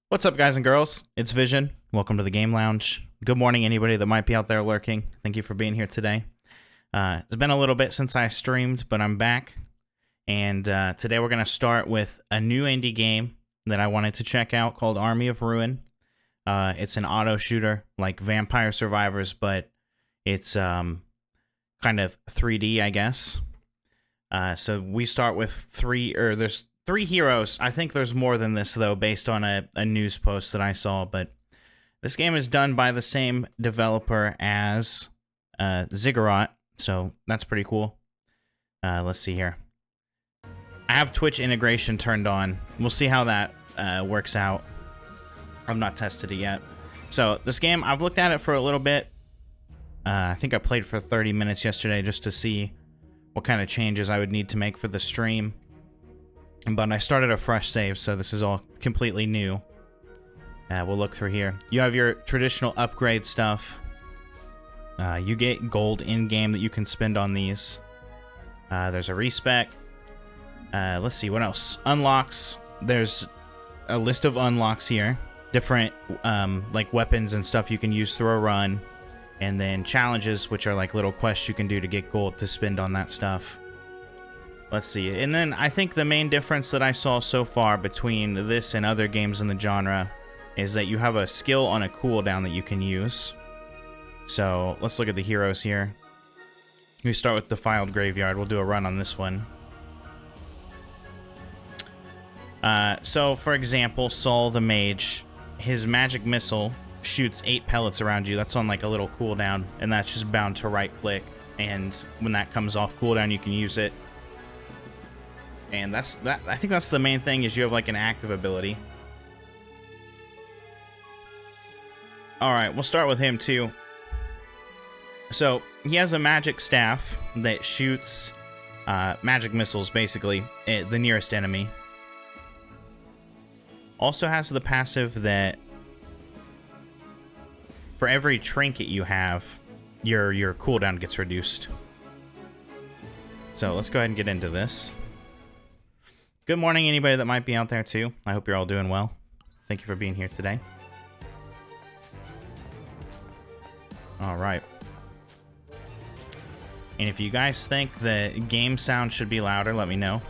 What's up, guys and girls? It's Vision. Welcome to the Game Lounge. Good morning, anybody that might be out there lurking. Thank you for being here today. It's been a little bit since I streamed, but I'm back. And today we're going to start with a new indie game that I wanted to check out called Army of Ruin. It's an auto shooter like Vampire Survivors, but it's kind of 3D, I guess. So we start with there's three heroes. I think there's more than this, though, based on a news post that I saw. But this game is done by the same developer as Ziggurat, so that's pretty cool. Let's see here. I have Twitch integration turned on. We'll see how that works out. I've not tested it yet. So this game, I've looked at it for a little bit. I think I played for 30 minutes yesterday just to see what kind of changes I would need to make for the stream. But I started a fresh save, so this is all completely new. We'll look through here. You have your traditional upgrade stuff. You get gold in-game that you can spend on these. There's a respec. Let's see, what else? Unlocks. There's a list of unlocks here. Different like weapons and stuff you can use through a run. And then challenges, which are like little quests you can do to get gold to spend on that stuff. Let's see. And then I think the main difference that I saw so far between this and other games in the genre is that you have a skill on a cooldown that you can use. So let's look at the heroes here. We start with Defiled Graveyard. We'll do a run on this one. So for example, Saul the Mage, his magic missile shoots 8 pellets around you. That's on like a little cooldown, and that's just bound to right click. And when that comes off cooldown, you can use it. And I think that's the main thing, is you have like an active ability. Alright, we'll start with him too. So, he has a magic staff that shoots magic missiles, basically, at the nearest enemy. Also has the passive that for every trinket you have, your cooldown gets reduced. So, let's go ahead and get into this. Good morning, anybody that might be out there, too. I hope you're all doing well. Thank you for being here today. All right. And if you guys think the game sound should be louder, let me know.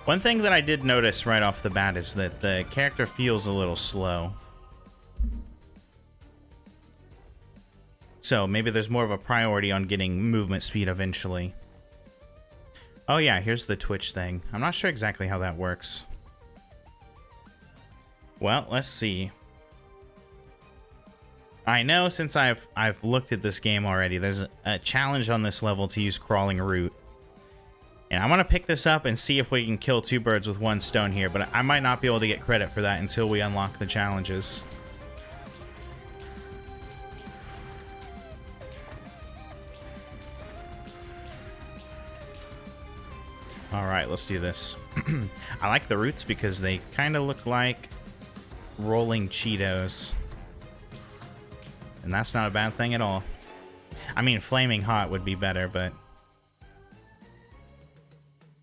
One thing that I did notice right off the bat is that the character feels a little slow. So maybe there's more of a priority on getting movement speed eventually. Oh yeah, here's the Twitch thing. I'm not sure exactly how that works. Well, let's see. I know since I've looked at this game already, there's a challenge on this level to use Crawling Root. And I'm going to pick this up and see if we can kill 2 birds with 1 stone here, but I might not be able to get credit for that until we unlock the challenges. Alright, let's do this. I like the roots because they kind of look like rolling Cheetos. And that's not a bad thing at all. I mean, flaming hot would be better, but...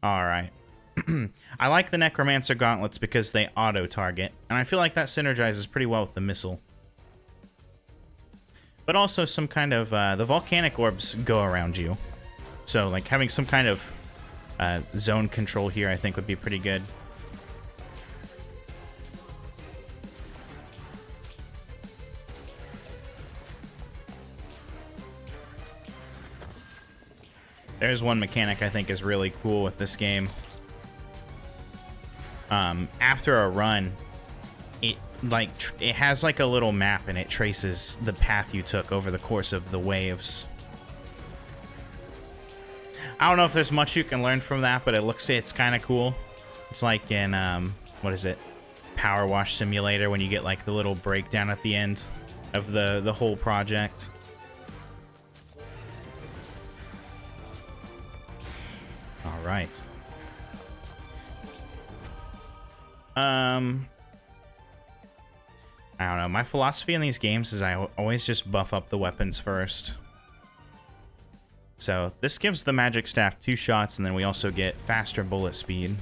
Alright. I like the Necromancer gauntlets because they auto-target, and I feel like that synergizes pretty well with the missile. But also some kind of... the volcanic orbs go around you. So, like, having some kind of... zone control here, I think, would be pretty good. There's one mechanic I think is really cool with this game. After a run, it has like a little map, and it traces the path you took over the course of the waves. I don't know if there's much you can learn from that, but it's kind of cool. It's like in, what is it? Power Wash Simulator, when you get like the little breakdown at the end of the whole project. All right. I don't know. My philosophy in these games is I always just buff up the weapons first. So this gives the magic staff 2 shots, and then we also get faster bullet speed.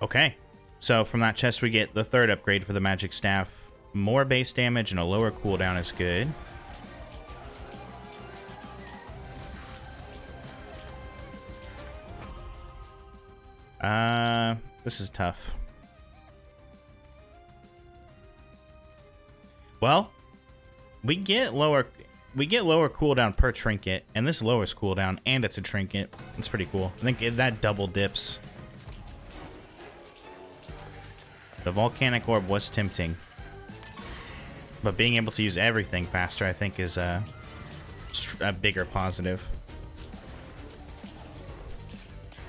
Okay, so from that chest we get the 3rd upgrade for the magic staff. More base damage and a lower cooldown is good. This is tough. Well, we get lower cooldown per trinket, and this lowers cooldown, and it's a trinket. It's pretty cool. I think that double dips. The volcanic orb was tempting, but being able to use everything faster, I think, is a bigger positive,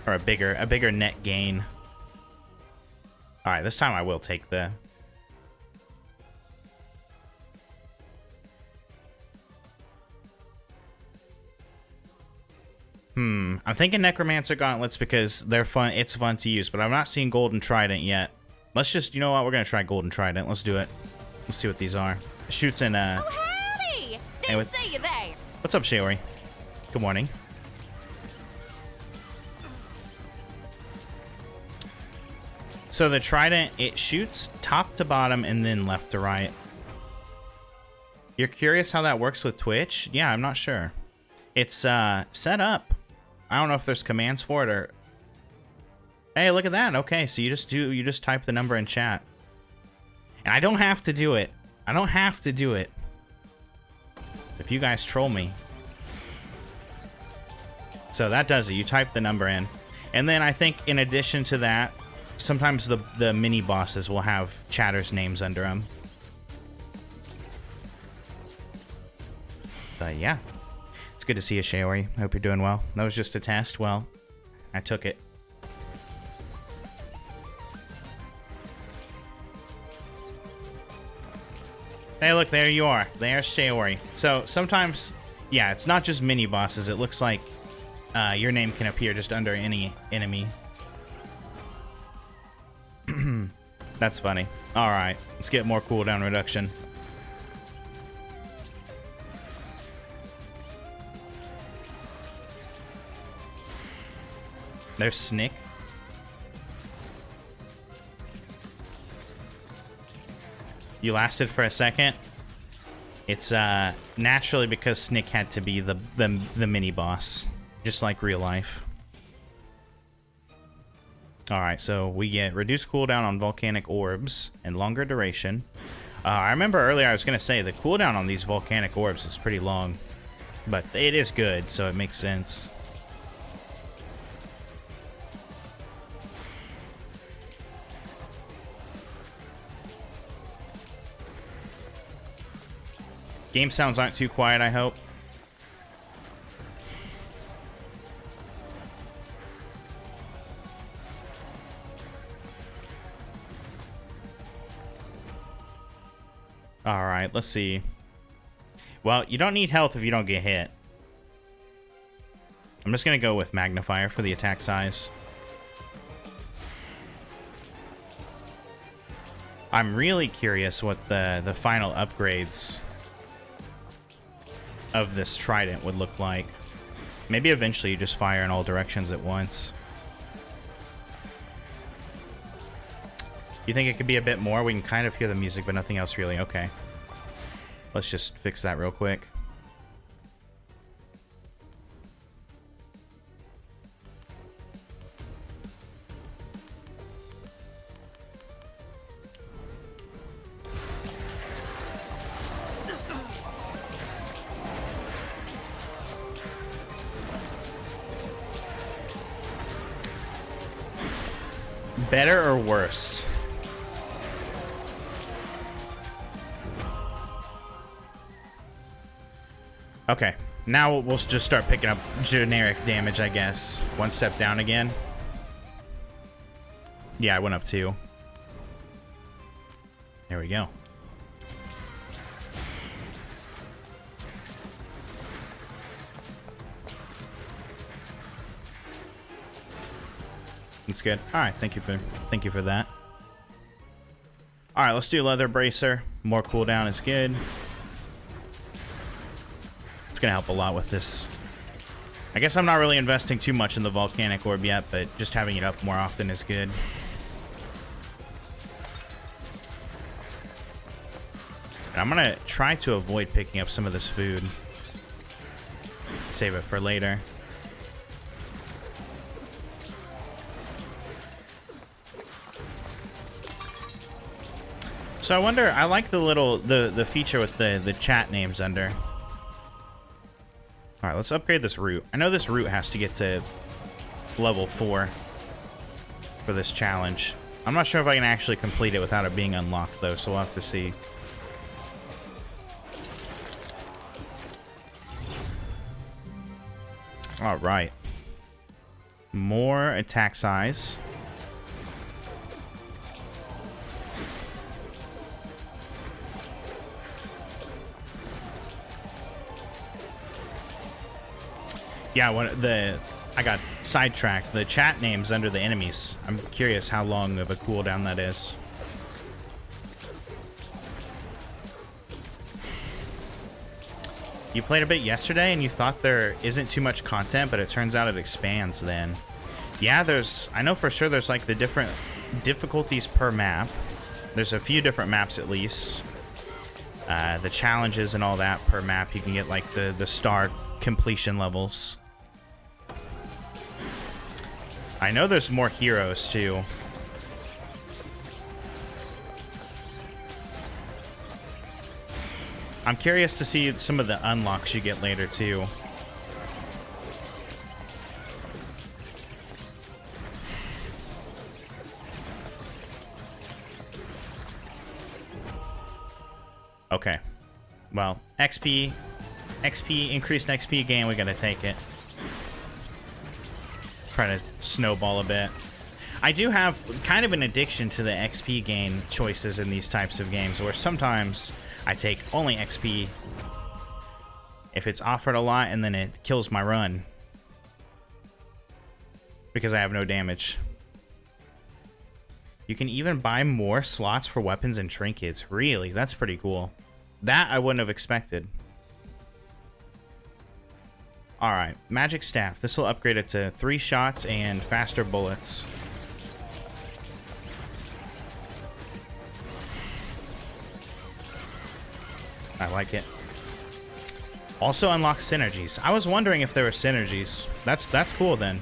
or a bigger net gain. All right, this time I will take the. I'm thinking Necromancer Gauntlets because they're fun. It's fun to use, but I've not seen Golden Trident yet. Let's just, you know what? We're gonna try Golden Trident. Let's do it. Let's see what these are. It shoots in Oh, howdy! Didn't see you there. What's up, Shiori? Good morning. So the Trident, it shoots top to bottom and then left to right. You're curious how that works with Twitch? Yeah, I'm not sure. It's set up. I don't know if there's commands for it or. Hey, look at that. Okay, so you just type the number in chat. And I don't have to do it. I don't have to do it. If you guys troll me. So that does it. You type the number in. And then I think in addition to that, sometimes the mini bosses will have chatters' names under them. But yeah. It's good to see you, Shiori. I hope you're doing well. That was just a test. Well, I took it. Hey, look, there you are. There's Shiori. So sometimes, yeah, it's not just mini bosses. It looks like your name can appear just under any enemy. That's funny. All right, let's get more cooldown reduction. There's Snick. You lasted for a second. It's naturally because Snick had to be the mini boss, just like real life. All right, so we get reduced cooldown on volcanic orbs and longer duration. I remember earlier I was gonna say the cooldown on these volcanic orbs is pretty long, but it is good, so it makes sense. Game sounds aren't too quiet, I hope. All right, let's see. Well, you don't need health if you don't get hit. I'm just gonna go with magnifier for the attack size. I'm really curious what the final upgrades of this trident would look like. Maybe eventually you just fire in all directions at once. You think it could be a bit more? We can kind of hear the music, but nothing else really. Okay. Let's just fix that real quick. Better or worse? Okay, now we'll just start picking up generic damage, I guess. One step down again. Yeah, I went up 2. There we go. That's good. All right, thank you for that. All right, let's do leather bracer. More cooldown is good. It's gonna help a lot with this. I guess I'm not really investing too much in the volcanic orb yet, but just having it up more often is good. And I'm gonna try to avoid picking up some of this food. Save it for later. So I wonder, I like the little, the feature with the chat names under. All right, let's upgrade this route. I know this route has to get to level 4 for this challenge. I'm not sure if I can actually complete it without it being unlocked though, so we'll have to see. All right. More attack size. Yeah, I got sidetracked. The chat names under the enemies. I'm curious how long of a cooldown that is. You played a bit yesterday and you thought there isn't too much content, but it turns out it expands then. Yeah, I know for sure there's like the different difficulties per map. There's a few different maps at least. The challenges and all that per map. You can get like the star completion levels. I know there's more heroes too. I'm curious to see some of the unlocks you get later too. Okay. Well, increased XP gain, we gotta take it. Try to snowball a bit. I do have kind of an addiction to the XP gain choices in these types of games, where sometimes I take only XP if it's offered a lot, and then it kills my run because I have no damage. You can even buy more slots for weapons and trinkets. Really? That's pretty cool. That I wouldn't have expected. Alright, magic staff. This will upgrade it to 3 shots and faster bullets. I like it. Also unlocks synergies. I was wondering if there were synergies. That's cool then.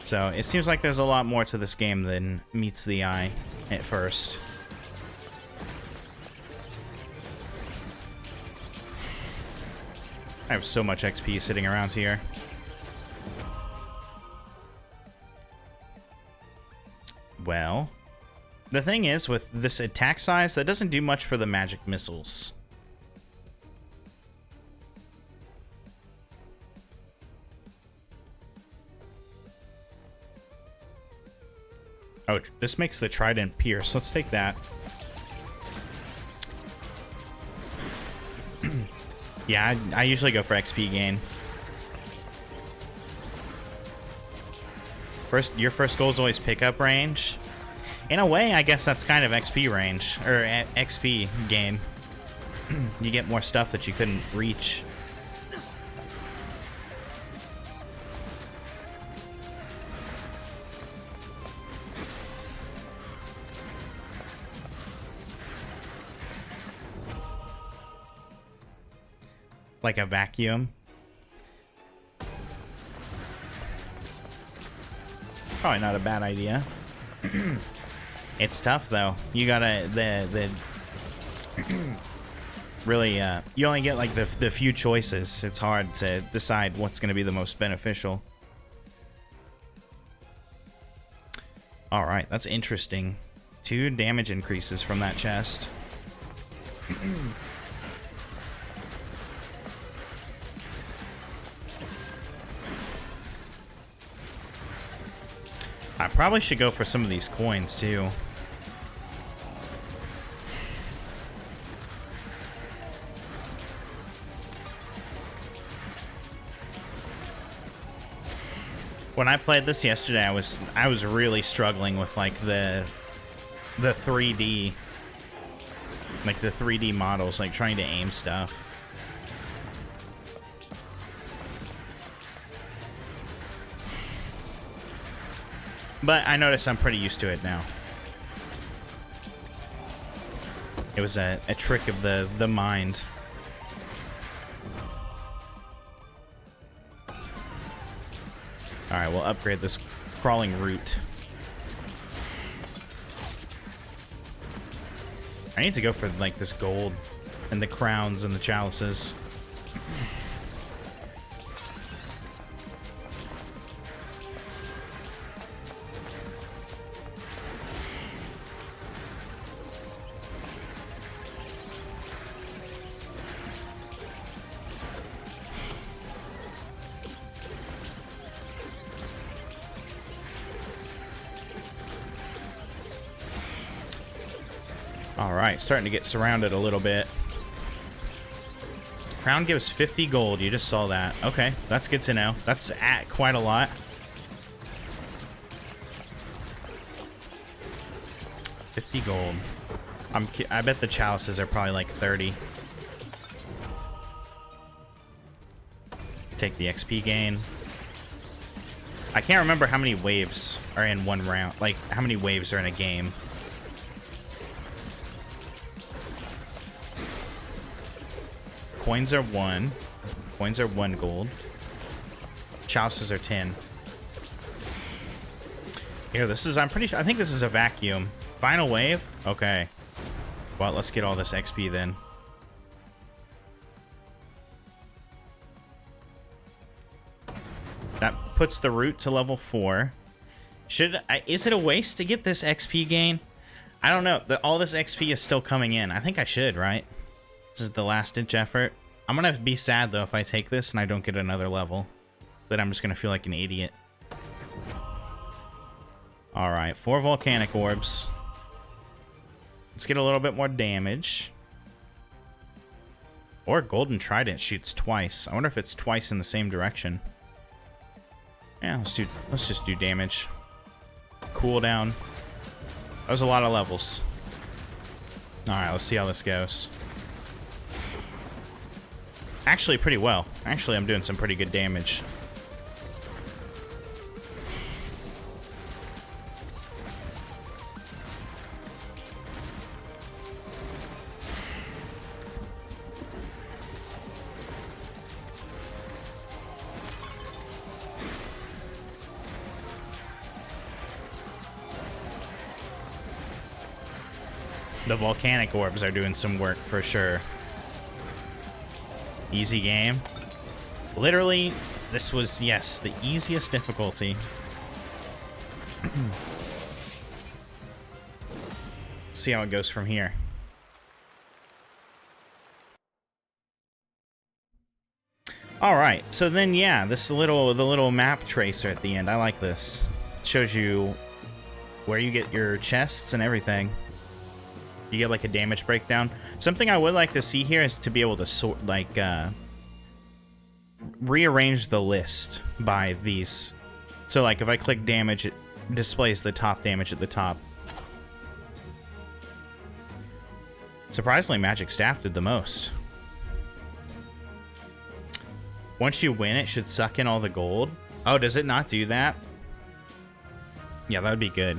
So it seems like there's a lot more to this game than meets the eye at first. I have so much XP sitting around here. Well, the thing is, with this attack size, that doesn't do much for the magic missiles. Oh, this makes the trident pierce. Let's take that. Yeah, I usually go for XP gain. Your first goal is always pickup range. In a way, I guess that's kind of XP range, or XP gain. You get more stuff that you couldn't reach. Like a vacuum. Probably not a bad idea. It's tough though. You gotta really you only get like the few choices. It's hard to decide what's gonna be the most beneficial. All right, that's interesting. 2 damage increases from that chest. I probably should go for some of these coins too. When I played this yesterday, I was really struggling with like the 3D, like the 3D models, like trying to aim stuff. But I notice I'm pretty used to it now. It was a trick of the mind. Alright, we'll upgrade this crawling root. I need to go for like this gold and the crowns and the chalices. Alright, starting to get surrounded a little bit. Crown gives 50 gold. You just saw that. Okay, that's good to know. That's at quite a lot. $50 gold. I bet the chalices are probably like 30. Take the XP gain. I can't remember how many waves are in one round. Like, how many waves are in a game. Coins are 1. Coins are 1 gold. Chalices are 10. Here, this is, I think this is a vacuum. Final wave? Okay. Well, let's get all this XP then. That puts the root to level 4. Is it a waste to get this XP gain? I don't know. All this XP is still coming in. I think I should, right? This is the last-ditch effort. I'm gonna be sad, though, if I take this and I don't get another level. Then I'm just gonna feel like an idiot. Alright, 4 volcanic orbs. Let's get a little bit more damage. Or golden trident shoots twice. I wonder if it's twice in the same direction. Yeah, let's just do damage. Cooldown. That was a lot of levels. Alright, let's see how this goes. Actually, pretty well. Actually, I'm doing some pretty good damage. The volcanic orbs are doing some work for sure. Easy game. Literally, this was, yes, the easiest difficulty. See how it goes from here. Alright, so then, yeah, the little map tracer at the end. I like this. It shows you where you get your chests and everything. You get like a damage breakdown. Something I would like to see here is to be able to sort, like, rearrange the list by these. So, like, if I click damage, it displays the top damage at the top. Surprisingly, Magic Staff did the most. Once you win, it should suck in all the gold. Oh, does it not do that? Yeah, that would be good.